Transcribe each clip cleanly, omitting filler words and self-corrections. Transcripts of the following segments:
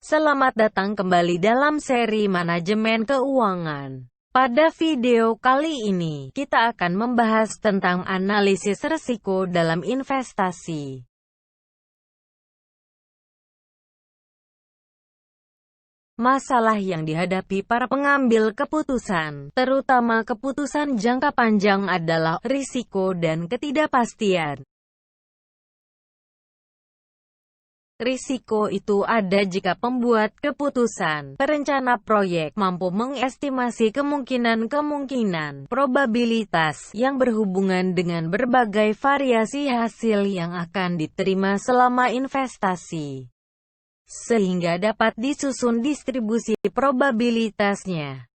Selamat datang kembali dalam seri Manajemen Keuangan. Pada video kali ini, kita akan membahas tentang analisis risiko dalam investasi. Masalah yang dihadapi para pengambil keputusan, terutama keputusan jangka panjang, adalah risiko dan ketidakpastian. Risiko itu ada jika pembuat keputusan, perencana proyek, mampu mengestimasi kemungkinan-kemungkinan, probabilitas, yang berhubungan dengan berbagai variasi hasil yang akan diterima selama investasi, sehingga dapat disusun distribusi probabilitasnya.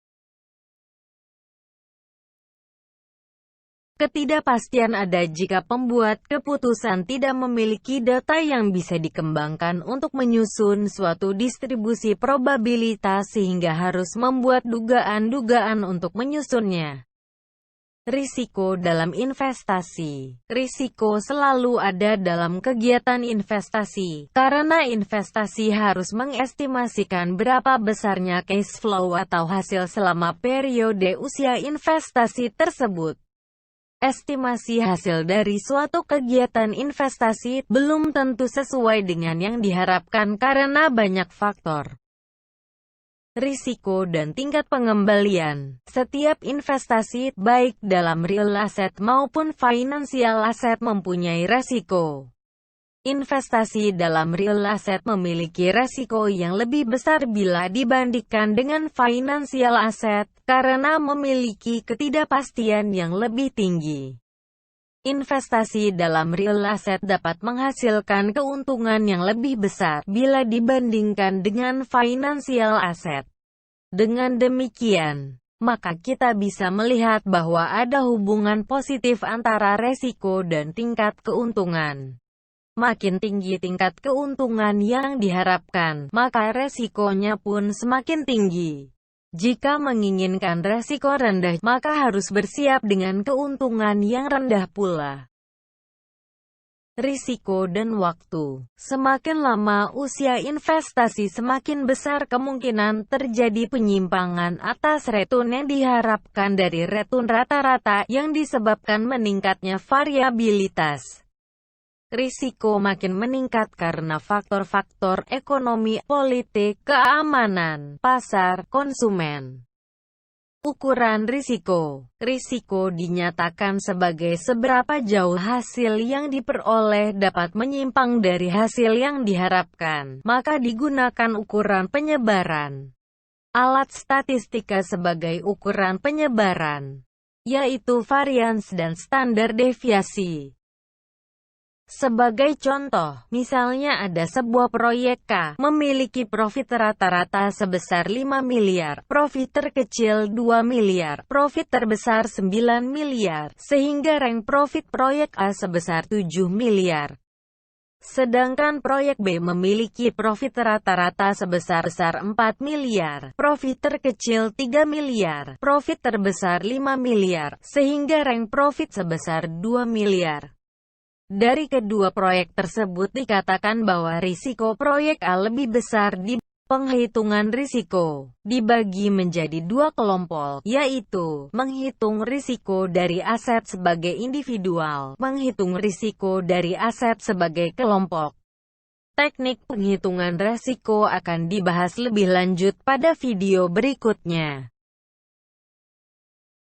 Ketidakpastian ada jika pembuat keputusan tidak memiliki data yang bisa dikembangkan untuk menyusun suatu distribusi probabilitas sehingga harus membuat dugaan-dugaan untuk menyusunnya. Risiko dalam investasi. Risiko selalu ada dalam kegiatan investasi, karena investasi harus mengestimasikan berapa besarnya cash flow atau hasil selama periode usia investasi tersebut. Estimasi hasil dari suatu kegiatan investasi belum tentu sesuai dengan yang diharapkan karena banyak faktor. Risiko dan tingkat pengembalian. Setiap investasi, baik dalam real asset maupun financial asset, mempunyai resiko. Investasi dalam real asset memiliki resiko yang lebih besar bila dibandingkan dengan financial asset, karena memiliki ketidakpastian yang lebih tinggi. Investasi dalam real asset dapat menghasilkan keuntungan yang lebih besar bila dibandingkan dengan financial asset. Dengan demikian, maka kita bisa melihat bahwa ada hubungan positif antara resiko dan tingkat keuntungan. Makin tinggi tingkat keuntungan yang diharapkan, maka resikonya pun semakin tinggi. Jika menginginkan resiko rendah, maka harus bersiap dengan keuntungan yang rendah pula. Risiko dan waktu. Semakin lama usia investasi, semakin besar kemungkinan terjadi penyimpangan atas return yang diharapkan dari return rata-rata yang disebabkan meningkatnya variabilitas. Risiko makin meningkat karena faktor-faktor ekonomi, politik, keamanan, pasar, konsumen. Ukuran risiko. Risiko dinyatakan sebagai seberapa jauh hasil yang diperoleh dapat menyimpang dari hasil yang diharapkan, maka digunakan ukuran penyebaran. Alat statistika sebagai ukuran penyebaran, yaitu varians dan standar deviasi. Sebagai contoh, misalnya ada sebuah proyek K, memiliki profit rata-rata sebesar 5 miliar, profit terkecil 2 miliar, profit terbesar 9 miliar, sehingga rank profit proyek A sebesar 7 miliar. Sedangkan proyek B memiliki profit rata-rata sebesar 4 miliar, profit terkecil 3 miliar, profit terbesar 5 miliar, sehingga rank profit sebesar 2 miliar. Dari kedua proyek tersebut dikatakan bahwa risiko proyek A lebih besar. Di penghitungan risiko dibagi menjadi dua kelompok, yaitu menghitung risiko dari aset sebagai individual, menghitung risiko dari aset sebagai kelompok. Teknik penghitungan risiko akan dibahas lebih lanjut pada video berikutnya.